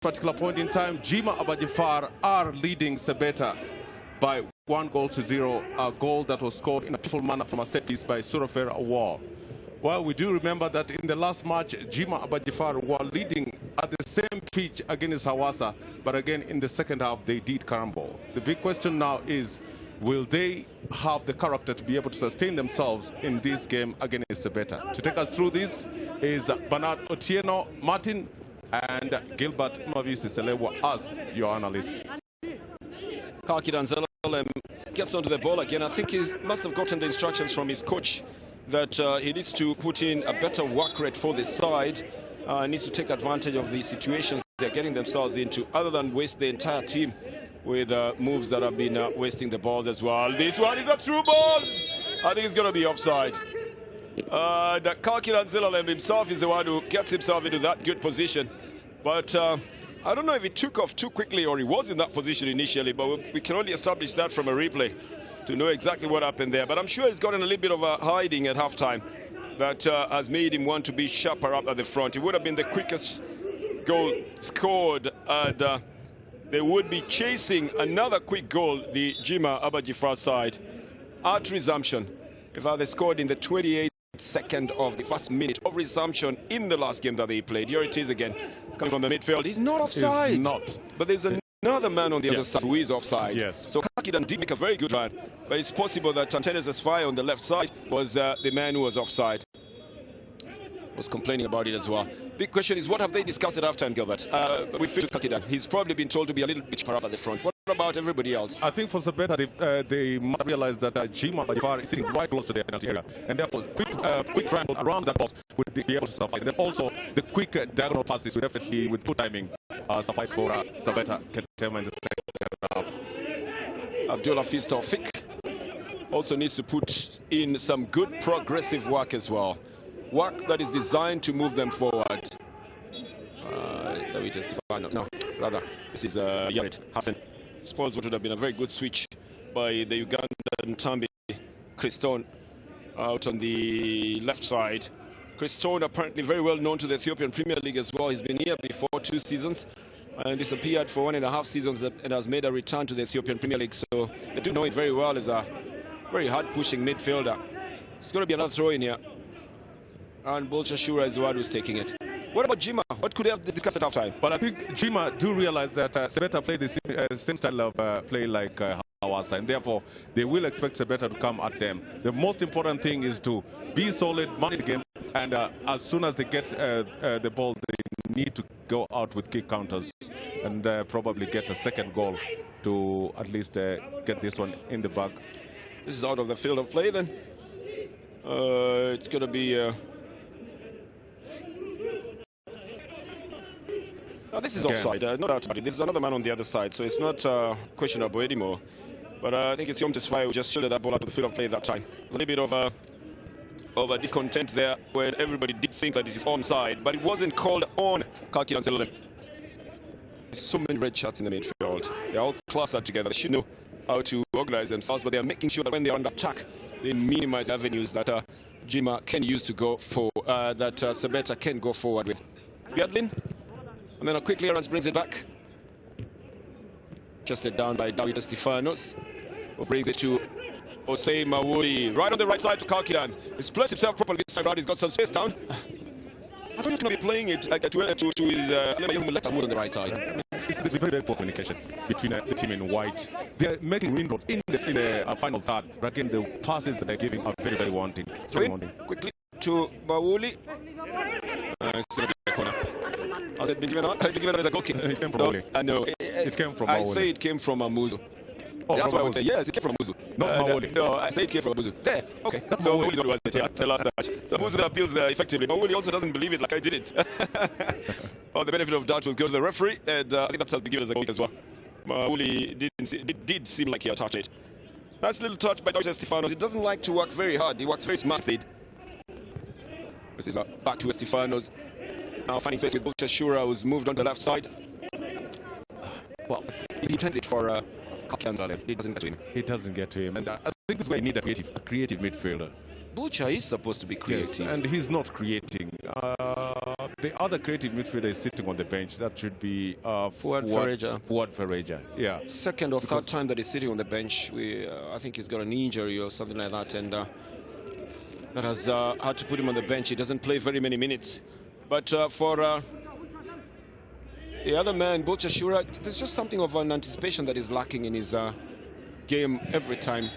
particular point in time, Jimma Abba Jifar are leading Sebeta by 1-0, a goal that was scored in a peaceful manner from a set piece by Surafera Awar. Well, we do remember that in the last match, Jimma Abba Jifar were leading at the same pitch against Hawassa, but again in the second half they did carambol. The big question now is, will they have the character to be able to sustain themselves in this game against Sebeta? To take us through this is Bernard Otieno Martin and Gilbert Mavisi Selewa as your analyst. Kalkidan gets onto the ball again. I think he must have gotten the instructions from his coach that he needs to put in a better work rate for the side. Needs to take advantage of the situations they're getting themselves into, other than waste the entire team with moves that have been wasting the balls as well. This one is a through balls. I think it's going to be offside. Kalkidan Zelalem himself is the one who gets himself into that good position. But I don't know if he took off too quickly or he was in that position initially, but we can only establish that from a replay to know exactly what happened there. But I'm sure he's gotten a little bit of a hiding at halftime that has made him want to be sharper up at the front. It would have been the quickest goal scored, and they would be chasing another quick goal, the Jimma Abba Jifar side, at resumption. In fact, they scored in the 28th second of the first minute of resumption in the last game that they played. Here it is again, coming from the midfield. He's not offside. He's not. But there's another man on the other side who is offside. Yes. So Kalkidan did make a very good run, but it's possible that Antenes Fire on the left side was the man who was offside. Was complaining about it as well. Big question is, what have they discussed at halftime, Gilbert? We feel Kalkidan. He's probably been told to be a little bit sharper up at the front. What about everybody else? I think for Sebeta, they must realize that Jimma Abba Jifar is sitting right close to the penalty area, and therefore quick triangles around that box would be able to suffice. And then also the quick diagonal passes would definitely, with good timing, suffice for Sebeta Ketema in the second half. Abdullah Fistofik also needs to put in some good progressive work as well. Work that is designed to move them forward. Let me justify. No, rather, this is Yaada Hassan. Spoils what would have been a very good switch by the Ugandan Tambi Christone out on the left side. Christone apparently very well known to the Ethiopian Premier League as well. He's been here before 2 seasons and disappeared for 1.5 seasons and has made a return to the Ethiopian Premier League. So they do know it very well as a very hard-pushing midfielder. It's going to be another throw in here. And Bolcha Shura is the one who's taking it. What about Jimma? What could they have discussed at halftime? But I think Jimma do realize that Sebeta play the same style of play like Hawassa, and therefore they will expect Sebeta to come at them. The most important thing is to be solid, manage the game, and as soon as they get the ball, they need to go out with kick counters and probably get a second goal to at least get this one in the bag. This is out of the field of play then. It's going to be... this is offside, no doubt about it. This is another man on the other side, so it's not questionable anymore. But I think it's Yaada who just shielded that ball out of the field of play that time. There's a little bit of a discontent there where everybody did think that it is onside, but it wasn't called on Kalkidan Zelalem. There's so many red shirts in the midfield. They're all clustered together. They should know how to organize themselves, but they're making sure that when they're under attack, they minimize the avenues that Jimma can use to go for, that Sebeta can go forward with. Yadlin. And then a quick clearance brings it back. Just down by David Stefanos, who brings it to Osei Mawuli. Right on the right side to Kalkidan. He's placed himself properly this time around. He's got some space down. I thought he was going to be playing it to his left on the right side. There's very poor communication between the team in white. They're making inroads in the final third, but again, the passes that they're giving are very, very wanting. Quickly to Mawuli. It's going to be a corner. Has it been given out? Has it been given as a goal kick? It came from Mawuli. No, it came from I Mawuli. say it came from Amuzu. Oh, that's what I would say. Yes, it came from Amuzu. Not Mawuli. No, I say it came from Amuzu. There. Okay. That's so Mawuli's was the last match. So Amuzu appeals effectively. Mawuli also doesn't believe it like I did it. Well, the benefit of doubt will go to the referee, and I think that has been given as a goal kick as well. Mawuli did seem like he had touched it. Nice little touch by Dr. Stefanos. He doesn't like to work very hard. He works very smartly. This is back to Stefanos. Now finding space with Bolcha Shura, who's moved on the left side. Well, he intended for Kalkidan Zelalem. It doesn't get to him. It doesn't get to him, and I think this is where you need a creative midfielder. Bolcha is supposed to be creative. Yes, and he's not creating. the other creative midfielder is sitting on the bench. That should be Fuad Ferreira. Fuad Ferreira, yeah. Second or third time that he's sitting on the bench. I think he's got an injury or something like that, and that has had to put him on the bench. He doesn't play very many minutes. But for the other man, Bulcha, there's just something of an anticipation that is lacking in his game every time.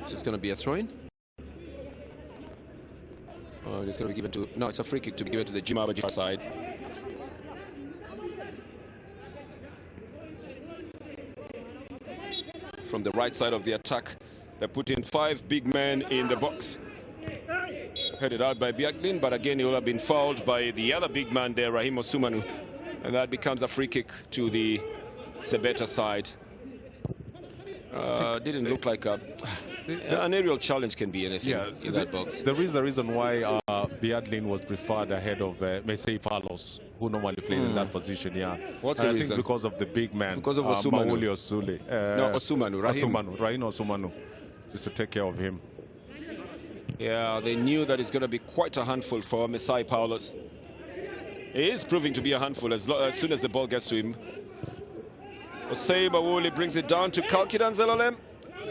This is going to be a throw-in. It's going to be given to... No, it's a free kick to be given to the Jimma Abba Jifar side. From the right side of the attack, they put in 5 big men in the box. Headed out by Biaklin, but again, he will have been fouled by the other big man there, Rahim Osumanu. And that becomes a free kick to the Sebeta side. Didn't look like an aerial challenge can be anything in that box. There is a reason why Biaklin was preferred ahead of Mesei Palos, who normally plays in that position. Yeah, what's the reason? I think it's because of the big man. Because of Osumanu. No, Osumanu. Rahim Osumanu, just to take care of him. Yeah, they knew that it's going to be quite a handful for Mesei Palos. He is proving to be a handful as soon as the ball gets to him. Osei Mawuli brings it down to Kalkidan Zelolem.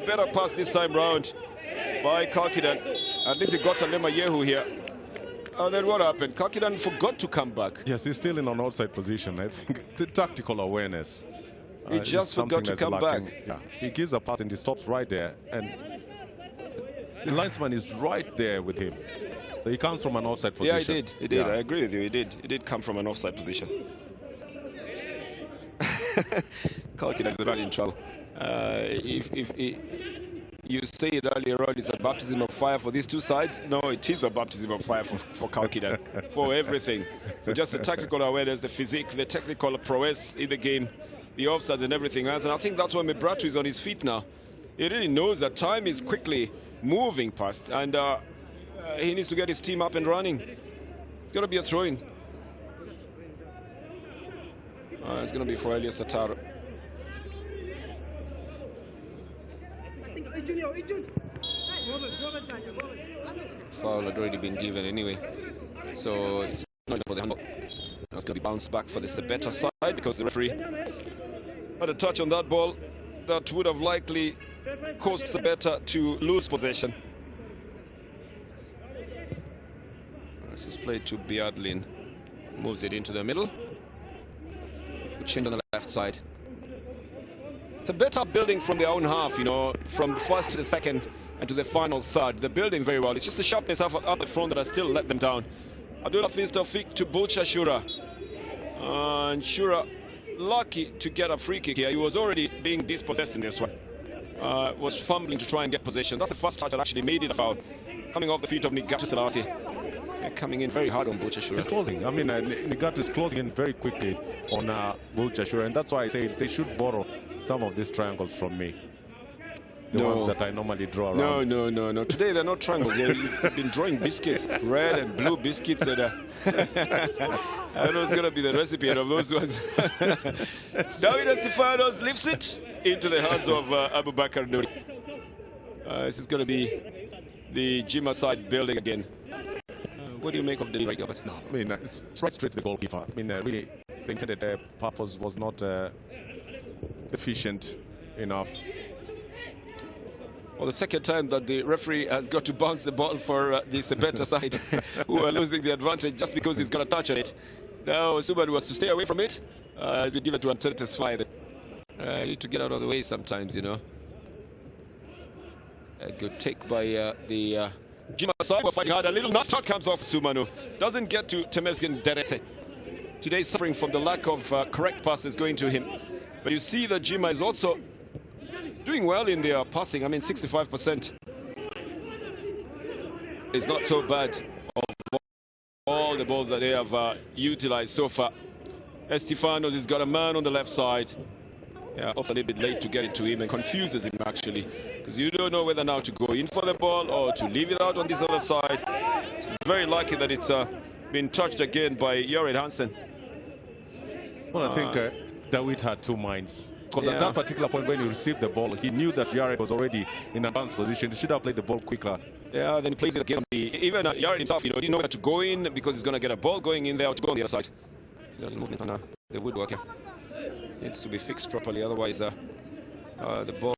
Better pass this time round by Kalkidan. At least he got a Lema Yehu here. And then what happened? Kalkidan forgot to come back. Yes, he's still in an outside position. I think the tactical awareness. He just forgot to come back. Yeah, he gives a pass and he stops right there. And the linesman is right there with him. So he comes from an offside position. Yeah, he did. He did. Yeah. I agree with you. He did. He did come from an offside position. Kalkidan is not in trouble. If you said earlier on, it's a baptism of fire for these two sides. No, it is a baptism of fire for Kalkidan, for everything. For just the tactical awareness, the physique, the technical prowess in the game, the offsides and everything else. And I think that's why Mebratu is on his feet now. He really knows that time is quickly moving past, and he needs to get his team up and running. It's going to be a throw-in. It's going to be for Elias Sataro. Foul had already been given anyway, so it's not for the handball. It's going to be bounced back for the Sebeta side because the referee had a touch on that ball that would have likely caused Sebeta to lose possession. This is played to Biadlin, moves it into the middle. Chin on the left side. Sebeta building from their own half, you know, from the first to the second and to the final third. They're building very well. It's just the sharpness up the front that has still let them down. Abdullah Tawfiq to Bulcha Shura. And Shura lucky to get a free kick here. He was already being dispossessed in this one. Was fumbling to try and get possession. That's the first touch that actually made it a foul. Coming off the feet of Nigatu Selassie. Coming in very hard on Bulcha Shura. It's closing. I mean, Nigatu is closing in very quickly on Bulcha Shura, and that's why I say they should borrow some of these triangles from me. The ones that I normally draw around. No. Today they're not triangles. You've been drawing biscuits, red and blue biscuits. And, I don't know what's going to be the recipe of those ones. David Estefanos lifts it into the hands of Abu Bakar Nouri. This is going to be the Jimma side building again. What do you make of the right Gilbert? No, I mean, it's right straight to the goalkeeper. I mean, really, the intended purpose was not efficient enough. Well, the second time that the referee has got to bounce the ball for the Sebeta side, who are losing the advantage just because he's got a touch on it. Now, Subadu was to stay away from it. It's been given to Antetis Fire. You need to get out of the way sometimes, you know. A good take by the Jimma side. We're fighting hard. A little shot comes off Sumanu. Doesn't get to Temesgen Derese. Today suffering from the lack of correct passes going to him. But you see that Jimma is also doing well in their passing. I mean, 65% is not so bad of all the balls that they have utilized so far. Estefanos has got a man on the left side. Yeah, also a little bit late to get it to him and confuses him actually, because you don't know whether now to go in for the ball or to leave it out on this other side. It's very lucky that it's been touched again by Jorid Hansen. Well, I think Dawit had two minds. Because at that particular point when he received the ball, he knew that Yaada was already in advanced position. He should have played the ball quicker. Yeah, then he plays it again. Even Yaada himself, you know, didn't know whether to go in because he's going to get a ball going in there or to go on the other side. Movement on the woodwork. Needs to be fixed properly, otherwise the ball